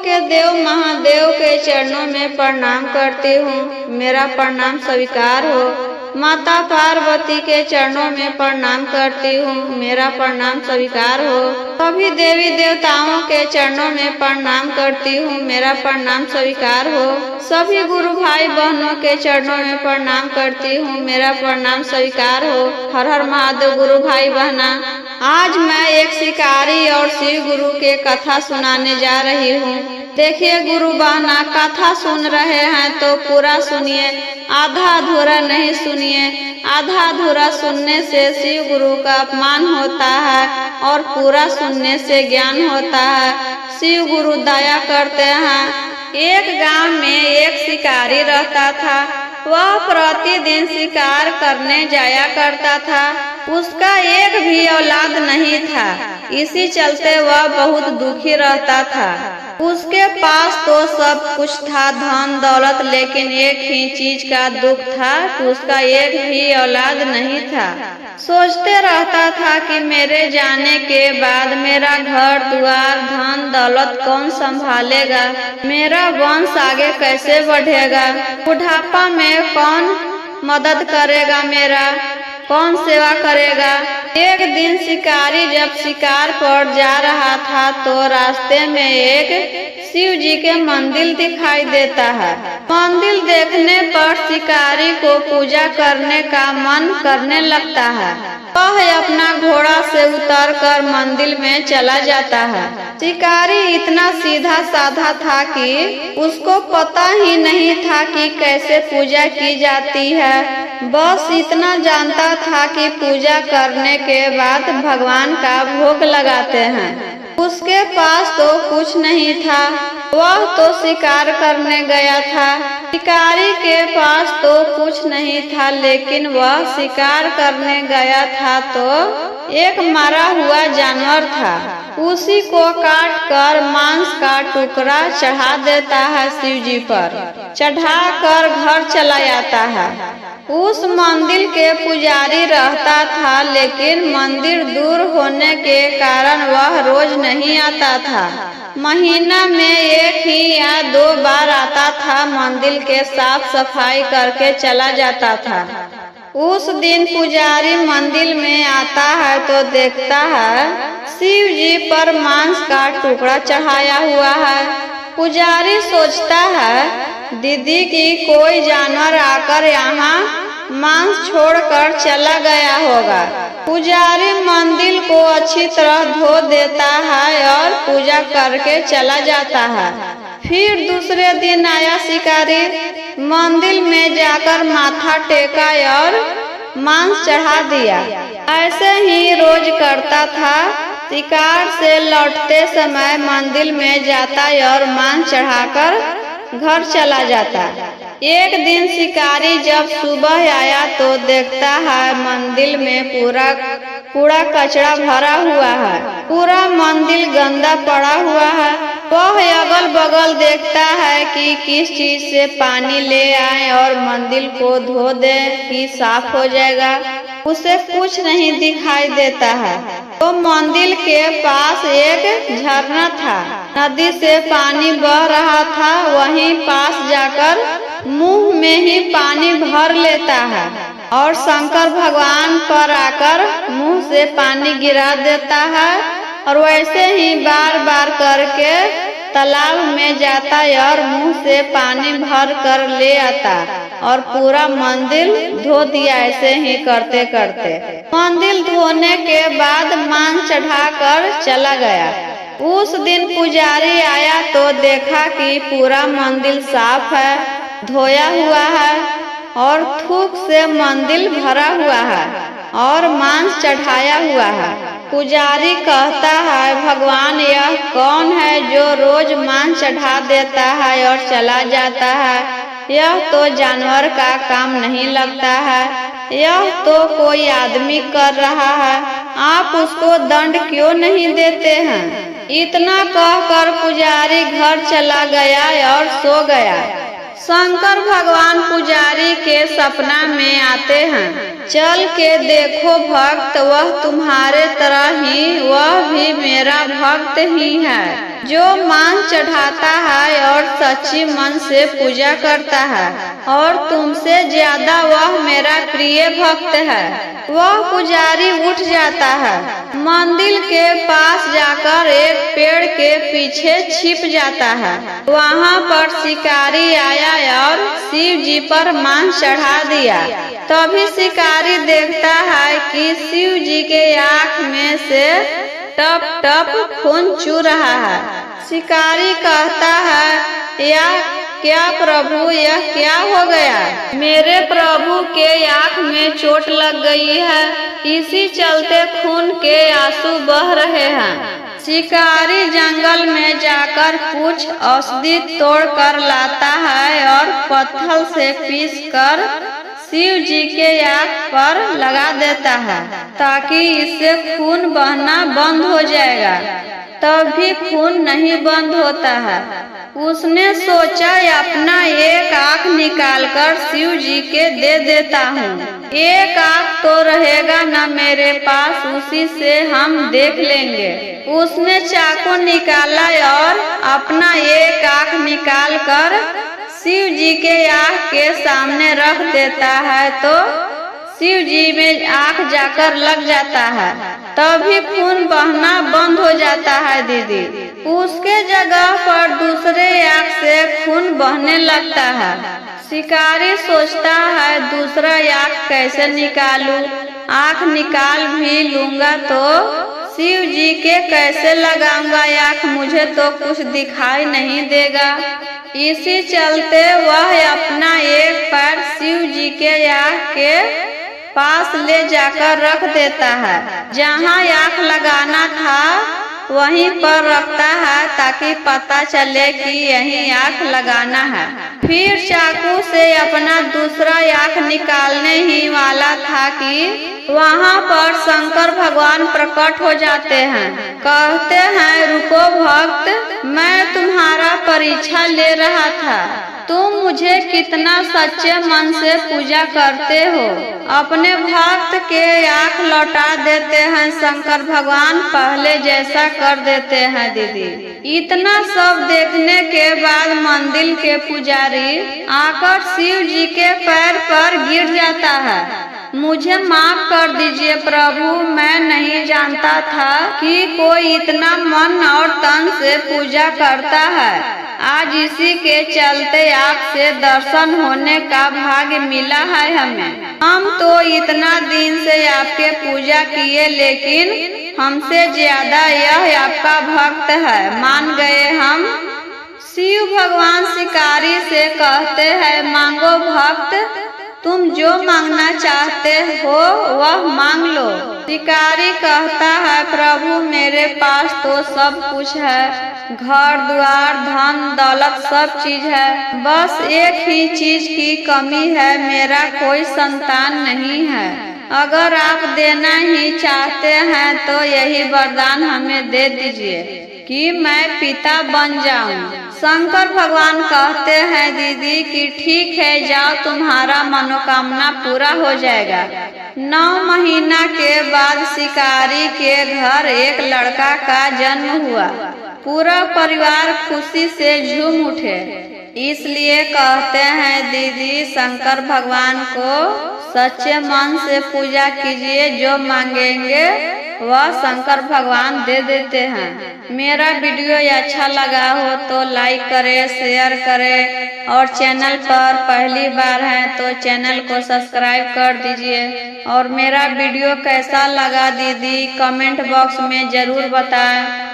के देव महादेव के चरणों में प्रणाम करती हूँ, मेरा प्रणाम स्वीकार हो। माता पार्वती के चरणों में प्रणाम करती हूँ, मेरा प्रणाम स्वीकार हो। सभी देवी देवताओं के चरणों में प्रणाम करती हूँ, मेरा प्रणाम स्वीकार हो। सभी गुरु भाई बहनों के चरणों में प्रणाम करती हूँ, मेरा प्रणाम स्वीकार हो। हर हर महादेव गुरु भाई बहना। आज मैं एक शिकारी और शिव गुरु के कथा सुनाने जा रही हूँ। देखिए गुरु बहना, कथा सुन रहे हैं तो पूरा सुनिए, आधा अधूरा नहीं सुनिए। आधा अधूरा सुनने से शिव गुरु का अपमान होता है और पूरा सुनने से ज्ञान होता है। शिव गुरु दया करते हैं। एक गांव में एक शिकारी रहता था। वह प्रतिदिन शिकार करने जाया करता था। उसका एक भी औलाद नहीं था, इसी चलते वह बहुत दुखी रहता था। उसके पास तो सब कुछ था, धन दौलत, लेकिन एक ही चीज का दुख था कि उसका एक भी औलाद नहीं था। सोचते रहता था कि मेरे जाने के बाद मेरा घर द्वार धन दौलत कौन संभालेगा, मेरा वंश आगे कैसे बढ़ेगा, बुढ़ापा में कौन मदद करेगा, मेरा कौन सेवा करेगा। एक दिन शिकारी जब शिकार पर जा रहा था तो रास्ते में एक शिव जी के मंदिर दिखाई देता है। मंदिर देखने पर शिकारी को पूजा करने का मन करने लगता है। वह अपना घोड़ा से उतरकर मंदिर में चला जाता है। शिकारी इतना सीधा साधा था कि उसको पता ही नहीं था कि कैसे पूजा की जाती है। बस इतना जानता था कि पूजा करने के बाद भगवान का भोग लगाते हैं। उसके पास तो कुछ नहीं था, वह तो शिकार करने गया था। शिकारी के पास तो कुछ नहीं था, लेकिन वह शिकार करने गया था तो एक मरा हुआ जानवर था। उसी को काट कर मांस का टुकड़ा चढ़ा देता है शिव जी पर। चढ़ा कर घर चला आता है। उस मंदिर के पुजारी रहता था, लेकिन मंदिर दूर होने के कारण वह रोज नहीं आता था। महीना में एक ही या 2 बार आता था। मंदिर के साफ सफाई करके चला जाता था। उस दिन पुजारी मंदिर में आता है तो देखता है शिव जी पर मांस का टुकड़ा चढ़ाया हुआ है। पुजारी सोचता है दीदी की कोई जानवर आकर यहाँ मांस छोड़कर चला गया होगा। पुजारी मंदिर को अच्छी तरह धो देता है और पूजा करके चला जाता है। फिर दूसरे दिन आया शिकारी, मंदिर में जाकर माथा टेका और मांस चढ़ा दिया। ऐसे ही रोज करता था। शिकार से लौटते समय मंदिर में जाता और मांस चढ़ाकर घर चला जाता। एक दिन शिकारी जब सुबह आया तो देखता है मंदिर में पूरा कूड़ा कचरा भरा हुआ है। पूरा मंदिर गंदा पड़ा हुआ है। वह अगल बगल देखता है कि किस चीज से पानी ले आए और मंदिर को धो दे कि साफ हो जाएगा। उसे कुछ नहीं दिखाई देता है। तो मंदिर के पास एक झरना था। नदी से पानी बह रहा था। वहीं पास जाकर मुंह में ही पानी भर लेता है और शंकर भगवान पर आकर मुंह से पानी गिरा देता है। और वैसे ही बार बार करके तालाब में जाता और मुंह से पानी भर कर ले आता और पूरा मंदिर धो दिया। ऐसे ही करते करते मंदिर धोने के बाद मांस चढ़ाकर चला गया। उस दिन पुजारी आया तो देखा कि पूरा मंदिर साफ है, धोया हुआ है और थूक से मंदिर भरा हुआ है और मांस चढ़ाया हुआ है। पुजारी कहता है भगवान यह कौन है जो रोज मांस चढ़ा देता है और चला जाता है। यह तो जानवर का काम नहीं लगता है। यह तो कोई आदमी कर रहा है। आप उसको दंड क्यों नहीं देते हैं। इतना कहकर पुजारी घर चला गया और सो गया। शंकर भगवान पुजारी के सपना में आते हैं। चल के देखो भक्त, वह तुम्हारे तरह ही, वह भी मेरा भक्त ही है। जो मान चढ़ाता है और सच्ची मन से पूजा करता है, और तुमसे ज्यादा वह मेरा प्रिय भक्त है। वह पुजारी उठ जाता है, मंदिर के पास जाकर एक पेड़ के पीछे छिप जाता है। वहाँ पर शिकारी आया और शिव जी पर मांस चढ़ा दिया। तभी शिकारी देखता है कि शिव जी के आँख में से टप टप खून चू रहा है। शिकारी कहता है, यह क्या प्रभु, यह क्या हो गया? मेरे प्रभु के आँख में चोट लग गई है, इसी चलते खून के आंसू बह रहे हैं। शिकारी जंगल में जाकर कुछ औषधि तोड़ कर लाता है और पत्थर से पीस कर शिव जी के आँख पर लगा देता है, ताकि इससे खून बहना बंद हो जाएगा। तब भी खून नहीं बंद होता है। उसने सोचा अपना एक आँख निकालकर शिव जी के दे देता हूँ। एक आँख तो रहेगा न मेरे पास, उसी से हम देख लेंगे। उसने चाकू निकाला और अपना एक आँख निकाल कर शिव जी के आँख के सामने रख देता है, तो शिव जी में आँख जाकर लग जाता है। तभी खून बहना बंद हो जाता है दीदी। उसके जगह पर दूसरे आँख से खून बहने लगता है। शिकारी सोचता है, दूसरा आँख कैसे निकालूं? आँख निकाल भी लूंगा तो शिव जी के कैसे लगाऊंगा आँख? मुझे तो कुछ दिखाई नहीं देगा। इसी चलते वह अपना एक पैर शिव जी के आँख के पास ले जाकर रख देता है। जहाँ आँख लगाना था वहीं पर रखता है, ताकि पता चले कि यहीं आँख लगाना है। फिर चाकू से अपना दूसरा आँख निकालने ही वाला था कि वहाँ पर शंकर भगवान प्रकट हो जाते हैं। कहते हैं, रुको भक्त, मैं तुम्हारा परीक्षा ले रहा था। तुम मुझे कितना सच्चे मन से पूजा करते हो। अपने भक्त के आँख लौटा देते हैं शंकर भगवान, पहले जैसा कर देते हैं दीदी। इतना सब देखने के बाद मंदिर के पुजारी आकर शिव जी के पैर पर गिर जाता है। मुझे माफ कर दीजिए प्रभु, मैं नहीं जानता था कि कोई इतना मन और तन से पूजा करता है। आज इसी के चलते आपसे दर्शन होने का भाग्य मिला है हमें। हम तो इतना दिन से आपके पूजा किए, लेकिन हमसे ज्यादा यह आपका भक्त है, मान गए हम। शिव भगवान शिकारी से कहते हैं, मांगो भक्त, तुम जो मांगना चाहते हो वह मांग लो। शिकारी कहता है, प्रभु मेरे पास तो सब कुछ है, घर द्वार धन दौलत सब चीज है, बस एक ही चीज की कमी है, मेरा कोई संतान नहीं है। अगर आप देना ही चाहते हैं तो यही वरदान हमें दे दीजिए कि मैं पिता बन जाऊं। शंकर भगवान कहते हैं दीदी कि ठीक है, जाओ, तुम्हारा मनोकामना पूरा हो जाएगा। 9 महीना के बाद शिकारी के घर एक लड़का का जन्म हुआ। पूरा परिवार खुशी से झूम उठे। इसलिए कहते हैं दीदी, शंकर भगवान को सच्चे मन से पूजा कीजिए, जो मांगेंगे वह शंकर भगवान दे देते हैं। मेरा वीडियो अच्छा लगा हो तो लाइक करें, शेयर करें, और चैनल पर पहली बार है तो चैनल को सब्सक्राइब कर दीजिए। और मेरा वीडियो कैसा लगा दीदी कमेंट बॉक्स में जरूर बताएं।